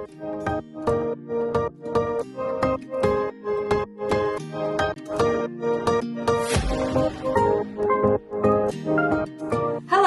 Hello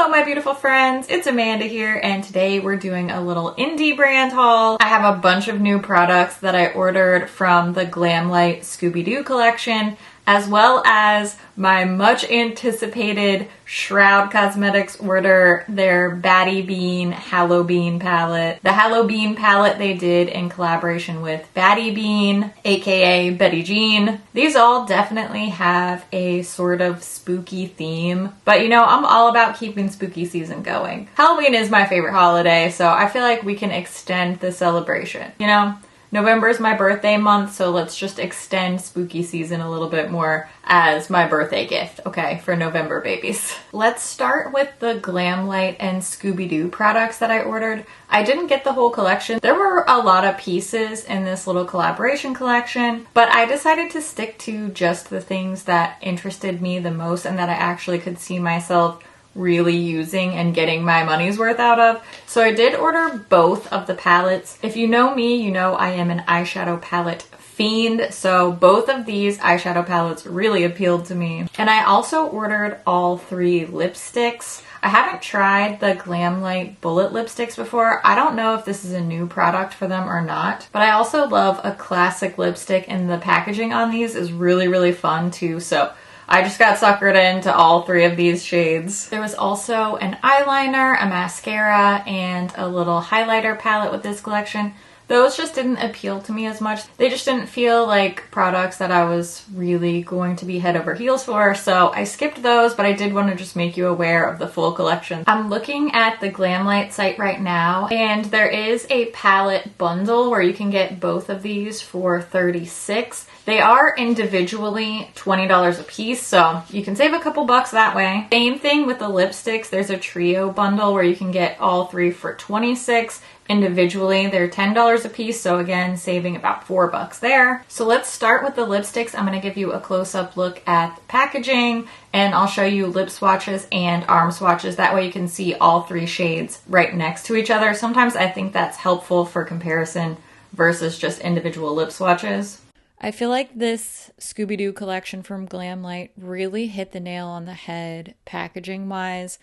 my beautiful friends, it's Amanda here, and today we're doing a little indie brand haul. I have a bunch of new products that I ordered from the Glamlite Scooby collection, as well as my much anticipated Shroud Cosmetics order, their Batty Bean Hallow Bean palette. The Hallow Bean palette they did in collaboration with Batty Bean, aka Betty Jean. These all definitely have a sort of spooky theme, but you know, I'm all about keeping spooky season going. Halloween is my favorite holiday, so I feel like we can extend the celebration, you know? November is my birthday month, so let's just extend spooky season a little bit more as my birthday gift, okay, for November babies. Let's start with the Glamlite and Scooby-Doo products that I ordered. I didn't get the whole collection. There were a lot of pieces in this little collaboration collection, but I decided to stick to just the things that interested me the most and that I actually could see myself really using and getting my money's worth out of. So I did order both of the palettes. If you know me, you know I am an eyeshadow palette fiend, so both of these eyeshadow palettes really appealed to me. And I also ordered all three lipsticks. I haven't tried the Glamlite Bullet lipsticks before. I don't know if this is a new product for them or not, but I also love a classic lipstick, and the packaging on these is really, really fun too. So I just got suckered into all three of these shades. There was also an eyeliner, a mascara, and a little highlighter palette with this collection. Those just didn't appeal to me as much. They just didn't feel like products that I was really going to be head over heels for, so I skipped those, but I did want to just make you aware of the full collection. I'm looking at the Glamlite site right now, and there is a palette bundle where you can get both of these for $36. They are individually $20 a piece, so you can save a couple bucks that way. Same thing with the lipsticks. There's a trio bundle where you can get all three for $26. Individually, they're $10 a piece, so again, saving about $4 there. So let's start with the lipsticks. I'm going to give you a close-up look at the packaging, and I'll show you lip swatches and arm swatches. That way you can see all three shades right next to each other. Sometimes I think that's helpful for comparison versus just individual lip swatches. I feel like this Scooby-Doo collection from Glamlite really hit the nail on the head packaging-wise.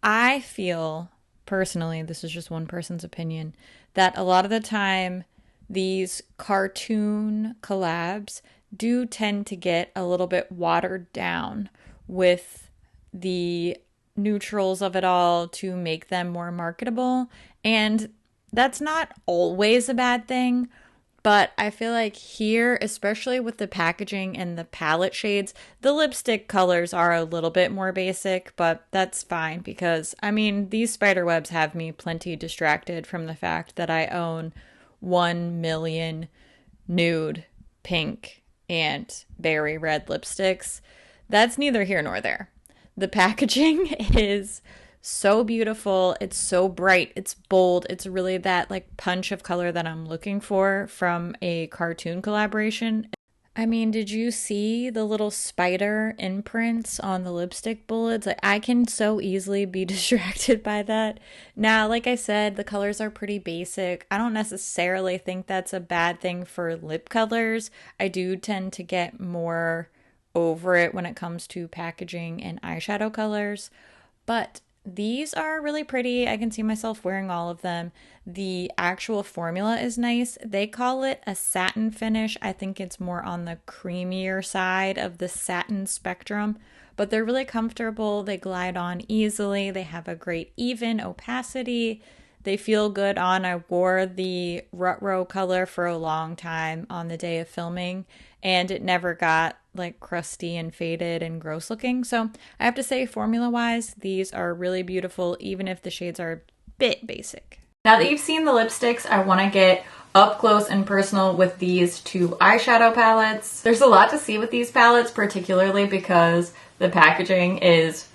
I feel, personally, this is just one person's opinion, that a lot of the time these cartoon collabs do tend to get a little bit watered down with the neutrals of it all to make them more marketable. And that's not always a bad thing. But I feel like here, especially with the packaging and the palette shades, the lipstick colors are a little bit more basic, but that's fine because, I mean, these spider webs have me plenty distracted from the fact that I own 1 million nude, pink, and berry red lipsticks. That's neither here nor there. The packaging is so beautiful. It's so bright. It's bold. It's really that like punch of color that I'm looking for from a cartoon collaboration. I mean, did you see the little spider imprints on the lipstick bullets? Like, I can so easily be distracted by that. Now, like I said, the colors are pretty basic. I don't necessarily think that's a bad thing for lip colors. I do tend to get more over it when it comes to packaging and eyeshadow colors, but these are really pretty. I can see myself wearing all of them. The actual formula is nice. They call it a satin finish. I think it's more on the creamier side of the satin spectrum, but they're really comfortable. They glide on easily. They have a great even opacity. They feel good on. I wore the Ruh-Roh color for a long time on the day of filming, and it never got like crusty and faded and gross looking. So I have to say, formula wise, these are really beautiful, even if the shades are a bit basic. Now that you've seen the lipsticks, I want to get up close and personal with these two eyeshadow palettes. There's a lot to see with these palettes, particularly because the packaging is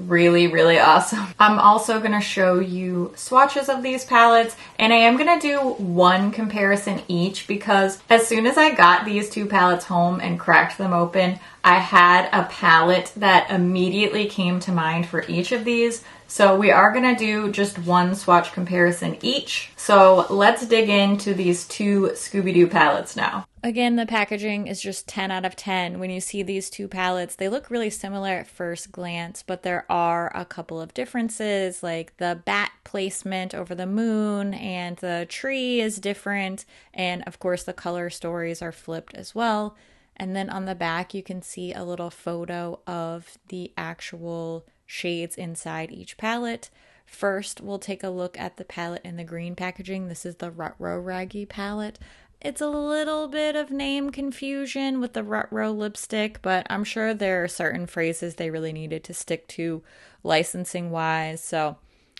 really, really awesome. I'm also going to show you swatches of these palettes, and I am going to do one comparison each because as soon as I got these two palettes home and cracked them open, I had a palette that immediately came to mind for each of these. So we are going to do just one swatch comparison each. So let's dig into these two Scooby-Doo palettes now. Again, the packaging is just 10 out of 10. When you see these two palettes, they look really similar at first glance, but there are a couple of differences, like the bat placement over the moon and the tree is different. And of course, the color stories are flipped as well. And then on the back, you can see a little photo of the actual shades inside each palette. First, we'll take a look at the palette in the green packaging. This is the Ruh-Roh Raggy palette. It's a little bit of name confusion with the Ruh-Roh lipstick, but I'm sure there are certain phrases they really needed to stick to licensing wise, so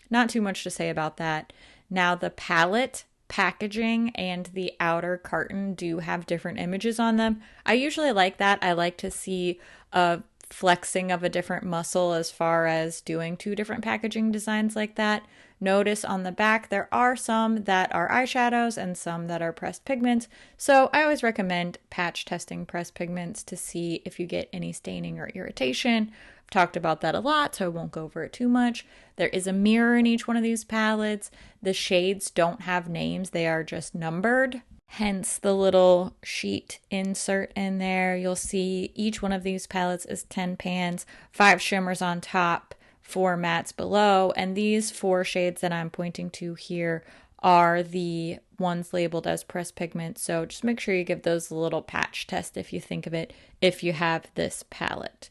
not too much to say about that. Now the palette packaging and the outer carton do have different images on them. I usually like that. I like to see a flexing of a different muscle as far as doing two different packaging designs like that. Notice on the back there are some that are eyeshadows and some that are pressed pigments, so I always recommend patch testing pressed pigments to see if you get any staining or irritation. I've talked about that a lot, so I won't go over it too much. There is a mirror in each one of these palettes. The shades don't have names, they are just numbered. Hence the little sheet insert in there. You'll see each one of these palettes is 10 pans, 5 shimmers on top, 4 mattes below, and these 4 shades that I'm pointing to here are the ones labeled as pressed pigment, so just make sure you give those a little patch test if you think of it, if you have this palette.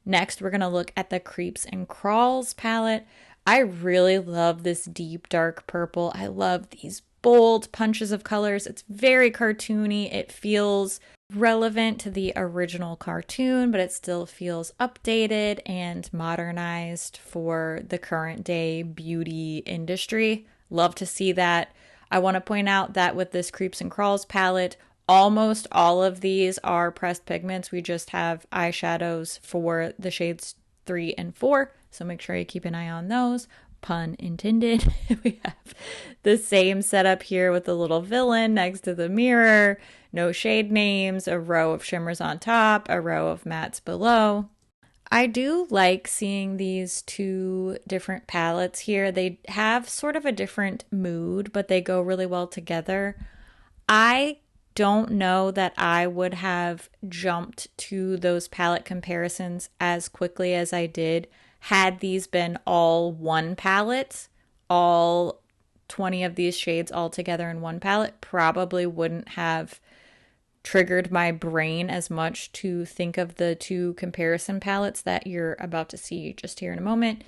Next, we're going to look at the Creeps and Crawls palette. I really love this deep dark purple. I love these bold punches of colors. It's very cartoony. It feels relevant to the original cartoon, but it still feels updated and modernized for the current day beauty industry. Love to see that. I want to point out that with this Creeps and Crawls palette, almost all of these are pressed pigments. We just have eyeshadows for the shades 3 and 4, so make sure you keep an eye on those. Pun intended. We have the same setup here with the little villain next to the mirror, no shade names, a row of shimmers on top, a row of mattes below. I do like seeing these two different palettes here. They have sort of a different mood, but they go really well together. I don't know that I would have jumped to those palette comparisons as quickly as I did had these been all one palette. All 20 of these shades all together in one palette probably wouldn't have triggered my brain as much to think of the two comparison palettes that you're about to see just here in a moment.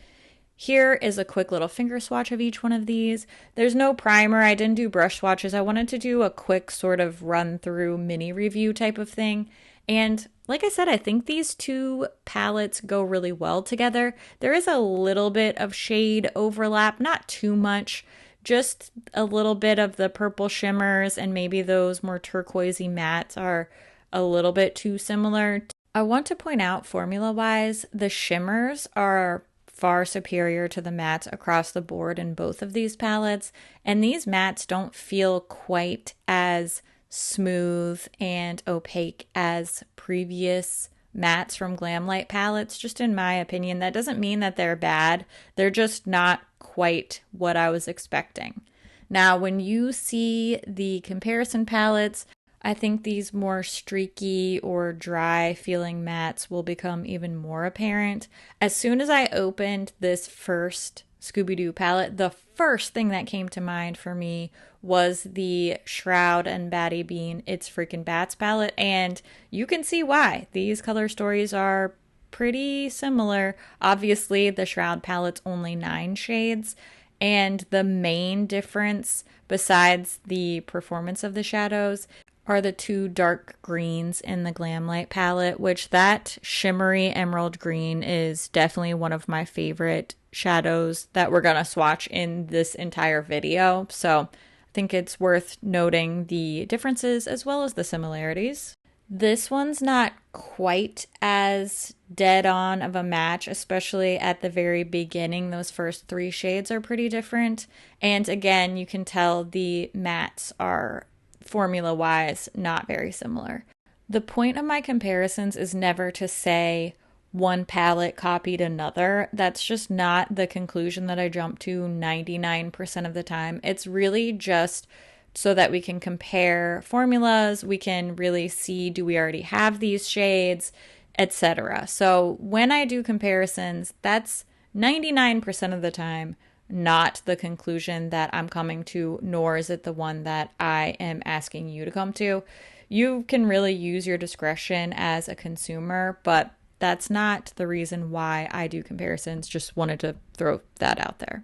Here is a quick little finger swatch of each one of these. There's no primer. I didn't do brush swatches. I wanted to do a quick sort of run through mini review type of thing. And like I said, I think these two palettes go really well together. There is a little bit of shade overlap, not too much, just a little bit of the purple shimmers and maybe those more turquoisey mattes are a little bit too similar. I want to point out formula-wise, the shimmers are far superior to the mattes across the board in both of these palettes, and these mattes don't feel quite as smooth and opaque as previous mattes from Glamlite palettes, just in my opinion. That doesn't mean that they're bad. They're just not quite what I was expecting. Now, when you see the comparison palettes, I think these more streaky or dry feeling mattes will become even more apparent. As soon as I opened this first Scooby-Doo palette, the first thing that came to mind for me was the Shroud and Batty Bean It's Freaking Bats palette, and you can see why. These color stories are pretty similar. Obviously, the Shroud palette's only 9 shades, and the main difference, besides the performance of the shadows, are the 2 dark greens in the Glamlite palette, which that shimmery emerald green is definitely one of my favorite shadows that we're going to swatch in this entire video. So I think it's worth noting the differences as well as the similarities. This one's not quite as dead on of a match, especially at the very beginning. Those first 3 shades are pretty different. And again, you can tell the mattes are formula-wise not very similar. The point of my comparisons is never to say one palette copied another. That's just not the conclusion that I jump to 99% of the time. It's really just so that we can compare formulas, we can really see, do we already have these shades, etc. So when I do comparisons, that's 99% of the time not the conclusion that I'm coming to, nor is it the one that I am asking you to come to. You can really use your discretion as a consumer, but that's not the reason why I do comparisons. Just wanted to throw that out there.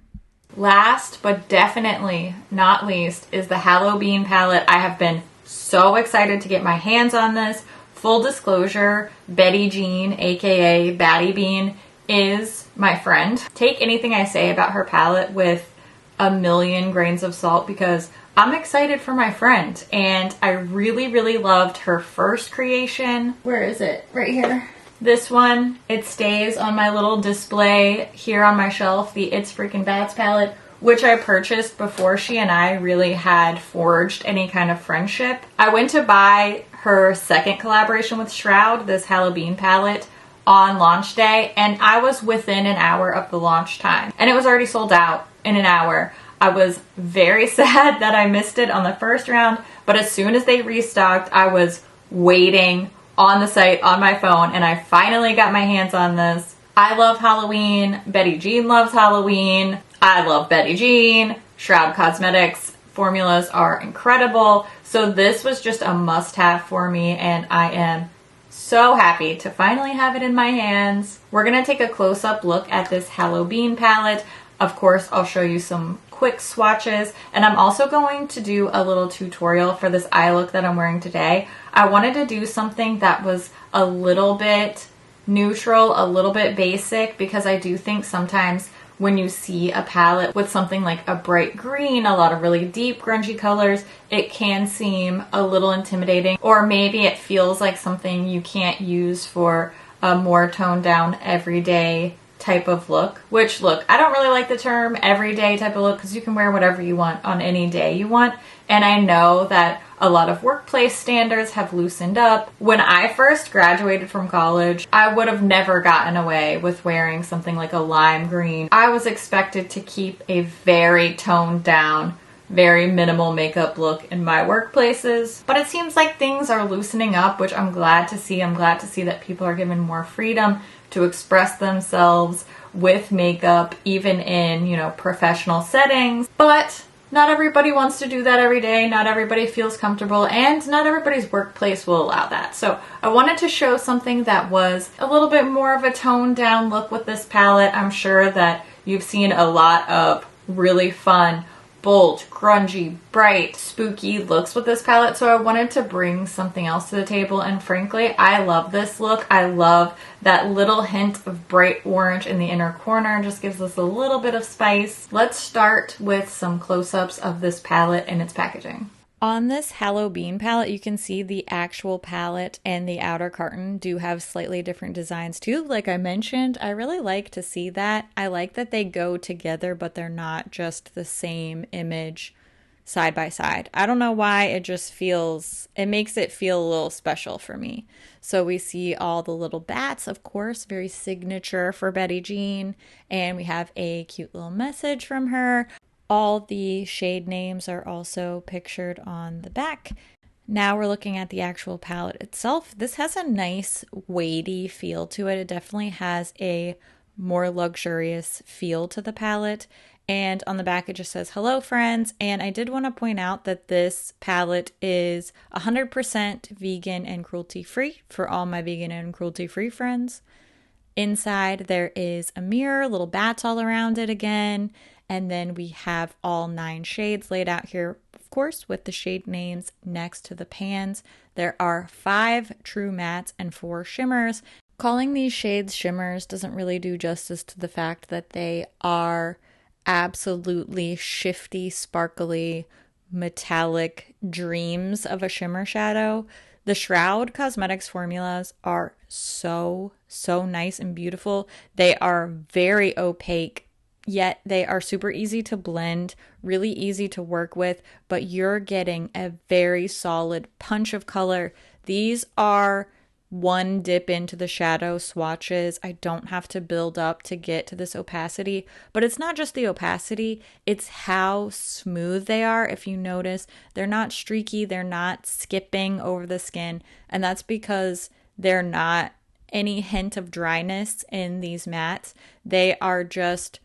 Last but definitely not least is the Hallow Bean palette. I have been so excited to get my hands on this. Full disclosure, Betty Jean, aka Batty Bean, is my friend. Take anything I say about her palette with a million grains of salt because I'm excited for my friend. And I really, really loved her first creation. Where is it? Right here. This one, it stays on my little display here on my shelf, the It's Freaking Bats palette, which I purchased before she and I really had forged any kind of friendship. I went to buy her second collaboration with Shroud, this Hallow Bean palette, on launch day, and I was within an hour of the launch time, and it was already sold out in an hour. I was very sad that I missed it on the first round, but as soon as they restocked, I was waiting on the site on my phone, and I finally got my hands on this. I love Halloween. Betty Jean loves Halloween. I love Betty Jean. Shroud Cosmetics formulas are incredible. So this was just a must-have for me, and I am so happy to finally have it in my hands. We're gonna take a close-up look at this Hallow Bean palette. Of course, I'll show you some quick swatches, and I'm also going to do a little tutorial for this eye look that I'm wearing today. I wanted to do something that was a little bit neutral, a little bit basic, because I do think sometimes when you see a palette with something like a bright green, a lot of really deep grungy colors, it can seem a little intimidating, or maybe it feels like something you can't use for a more toned down everyday type of look. Which, look, I don't really like the term everyday type of look because you can wear whatever you want on any day you want, and I know that a lot of workplace standards have loosened up. When I first graduated from college, I would have never gotten away with wearing something like a lime green. I was expected to keep a very toned down, very minimal makeup look in my workplaces. But it seems like things are loosening up, which I'm glad to see. I'm glad to see that people are given more freedom to express themselves with makeup, even in, professional settings. But not everybody wants to do that every day. Not everybody feels comfortable, and not everybody's workplace will allow that. So I wanted to show something that was a little bit more of a toned down look with this palette. I'm sure that you've seen a lot of really fun, bold, grungy, bright, spooky looks with this palette, so I wanted to bring something else to the table, and frankly, I love this look. I love that little hint of bright orange in the inner corner. It just gives us a little bit of spice. Let's start with some close-ups of this palette and its packaging. On this Hallow Bean palette, you can see the actual palette and the outer carton do have slightly different designs too. Like I mentioned, I really like to see that. I like that they go together, but they're not just the same image side by side. I don't know why, it makes it feel a little special for me. So we see all the little bats, of course, very signature for Betty Jean, and we have a cute little message from her. All the shade names are also pictured on the back. Now we're looking at the actual palette itself. This has a nice weighty feel to it. It definitely has a more luxurious feel to the palette. And on the back it just says, "Hello friends." And I did want to point out that this palette is 100% vegan and cruelty-free for all my vegan and cruelty-free friends. Inside there is a mirror, little bats all around it again. And then we have all 9 shades laid out here, of course, with the shade names next to the pans. There are 5 true mattes and 4 shimmers. Calling these shades shimmers doesn't really do justice to the fact that they are absolutely shifty, sparkly, metallic dreams of a shimmer shadow. The Shroud Cosmetics formulas are so nice and beautiful. They are very opaque, yet they are super easy to blend, really easy to work with, but you're getting a very solid punch of color. These are one dip into the shadow swatches. I don't have to build up to get to this opacity, but it's not just the opacity, it's how smooth they are. If you notice, they're not streaky, they're not skipping over the skin, and that's because they're not any hint of dryness in these mattes. They are just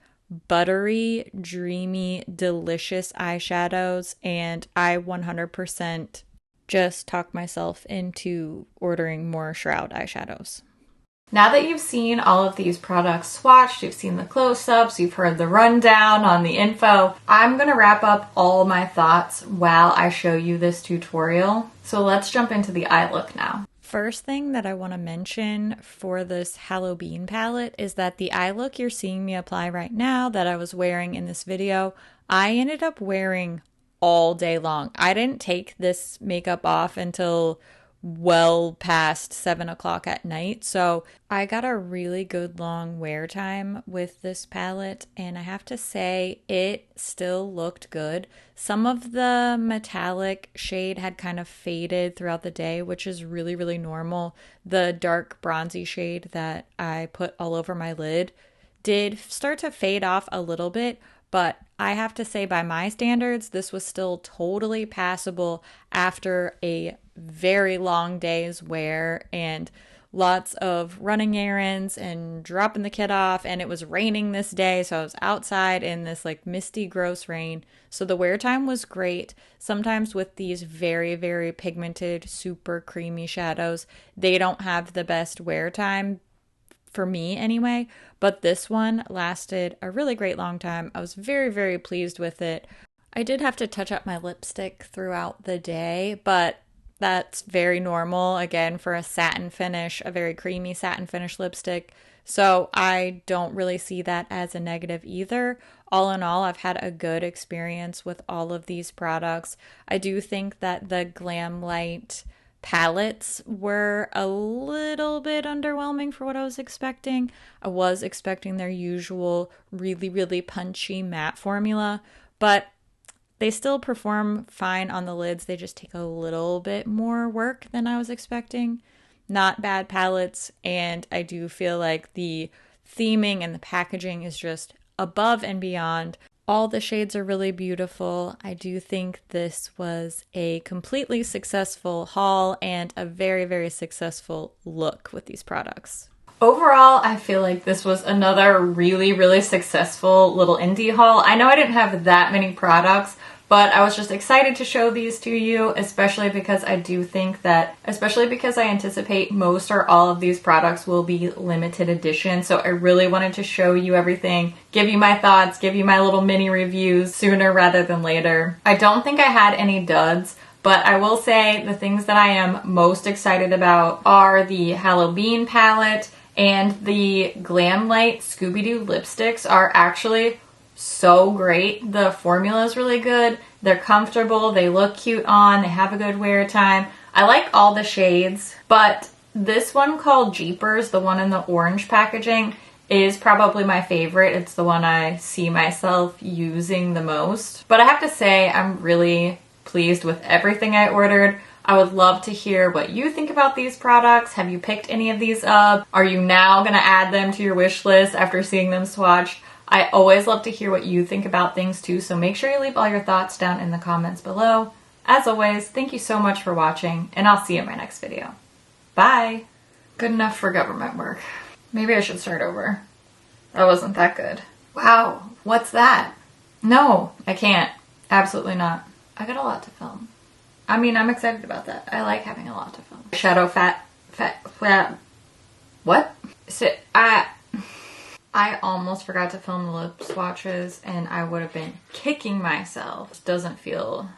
buttery, dreamy, delicious eyeshadows, and I 100% just talk myself into ordering more Shroud eyeshadows. Now that you've seen all of these products swatched, you've seen the close-ups, you've heard the rundown on the info, I'm gonna wrap up all my thoughts while I show you this tutorial. So let's jump into the eye look now. First thing that I want to mention for this Hallow Bean palette is that the eye look you're seeing me apply right now that I was wearing in this video, I ended up wearing all day long. I didn't take this makeup off until well past 7 o'clock at night. So I got a really good long wear time with this palette, and I have to say it still looked good. Some of the metallic shade had kind of faded throughout the day, which is really normal. The dark bronzy shade that I put all over my lid did start to fade off a little bit, but I have to say by my standards, this was still totally passable after a very long day's wear and lots of running errands and dropping the kid off, and it was raining this day, so I was outside in this like misty, gross rain. So the wear time was great. Sometimes with these very pigmented, super creamy shadows, they don't have the best wear time, for me anyway, but this one lasted a really great long time. I was very pleased with it. I did have to touch up my lipstick throughout the day, but that's very normal, again, for a satin finish, a very creamy satin finish lipstick. So I don't really see that as a negative either. All in all, I've had a good experience with all of these products. I do think that the Glamlite palettes were a little bit underwhelming for what I was expecting. I was expecting their usual really punchy matte formula, but they still perform fine on the lids. They just take a little bit more work than I was expecting. Not bad palettes, and I do feel like the theming and the packaging is just above and beyond. All the shades are really beautiful. I do think this was a completely successful haul and a very successful look with these products. Overall, I feel like this was another really successful little indie haul. I know I didn't have that many products, but I was just excited to show these to you, especially because I do think that, especially because I anticipate most or all of these products will be limited edition. So I really wanted to show you everything, give you my thoughts, give you my little mini reviews sooner rather than later. I don't think I had any duds, but I will say the things that I am most excited about are the Hallow Bean palette and the Glamlite Scooby lipsticks are actually so great. The formula is really good. They're comfortable. They look cute on. They have a good wear time. I like all the shades, but this one called Jeepers, the one in the orange packaging, is probably my favorite. It's the one I see myself using the most. But I have to say, I'm really pleased with everything I ordered. I would love to hear what you think about these products. Have you picked any of these up? Are you now going to add them to your wish list after seeing them swatched? I always love to hear what you think about things too, so make sure you leave all your thoughts down in the comments below. As always, thank you so much for watching, and I'll see you in my next video. Bye! Good enough for government work. Maybe I should start over. That wasn't that good. Wow, what's that? No, I can't. Absolutely not. I got a lot to film. I mean, I'm excited about that. I like having a lot to film. Shadow fat. What? I almost forgot to film the lip swatches and I would have been kicking myself. This doesn't feel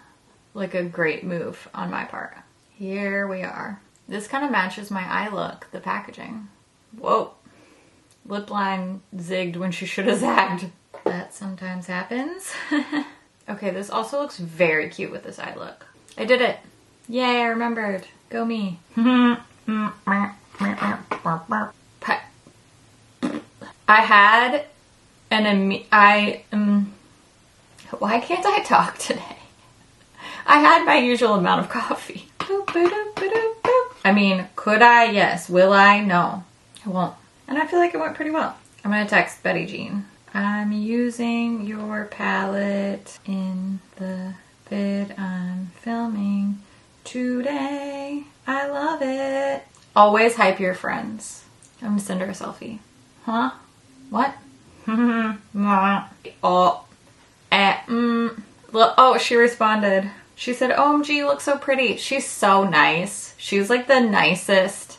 like a great move on my part. Here we are. This kind of matches my eye look, the packaging. Whoa. Lip line zigged when she should have zagged. That sometimes happens. Okay, this also looks very cute with this eye look. I did it. Yay, I remembered. Good. Go me. I had why can't I talk today? I had my usual amount of coffee. I mean, could I? Yes. Will I? No. I won't. And I feel like it went pretty well. I'm gonna text Betty Jean. I'm using your palette in the vid I'm filming today. I love it. Always hype your friends. I'm gonna send her a selfie. Huh? What? Oh, she responded. She said, OMG, you look so pretty. She's so nice. She's like the nicest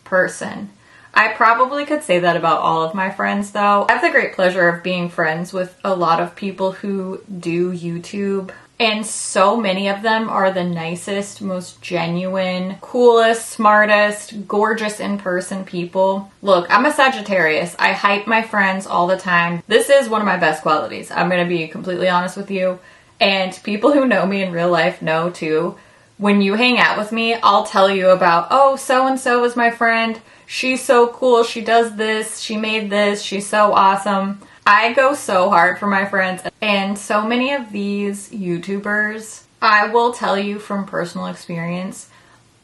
person. I probably could say that about all of my friends though. I have the great pleasure of being friends with a lot of people who do YouTube. And so many of them are the nicest, most genuine, coolest, smartest, gorgeous in-person people. Look, I'm a Sagittarius. I hype my friends all the time. This is one of my best qualities. I'm gonna be completely honest with you. And people who know me in real life know too. When you hang out with me, I'll tell you about, oh, so-and-so is my friend. She's so cool. She does this. She made this. She's so awesome. I go so hard for my friends. And so many of these YouTubers, I will tell you from personal experience,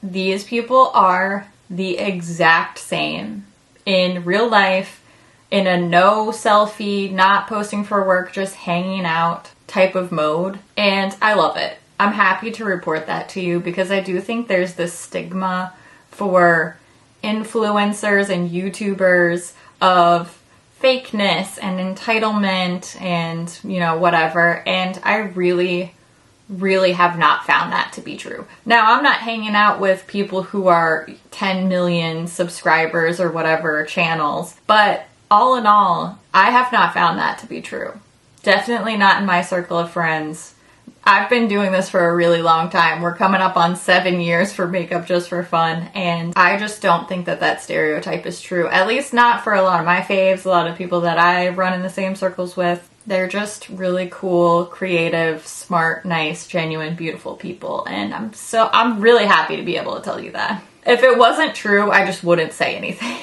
these people are the exact same in real life, in a no selfie, not posting for work, just hanging out type of mode. And I love it. I'm happy to report that to you because I do think there's this stigma for influencers and YouTubers of fakeness and entitlement and, you know, whatever. And I really have not found that to be true. Now, I'm not hanging out with people who are 10 million subscribers or whatever channels, but all in all, I have not found that to be true. Definitely not in my circle of friends. I've been doing this for a really long time. We're coming up on 7 years for Makeup.Just.For.Fun, and I just don't think that that stereotype is true. At least not for a lot of my faves, a lot of people that I run in the same circles with. They're just really cool, creative, smart, nice, genuine, beautiful people, and I'm really happy to be able to tell you that. If it wasn't true, I just wouldn't say anything.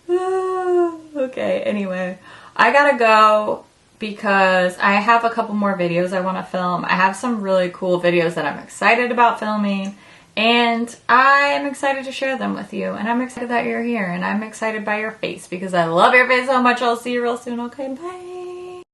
Okay, anyway, I gotta go because I have a couple more videos I want to film. I have some really cool videos that I'm excited about filming, and I'm excited to share them with you, and I'm excited that you're here, and I'm excited by your face because I love your face so much. I'll see you real soon. Okay, bye.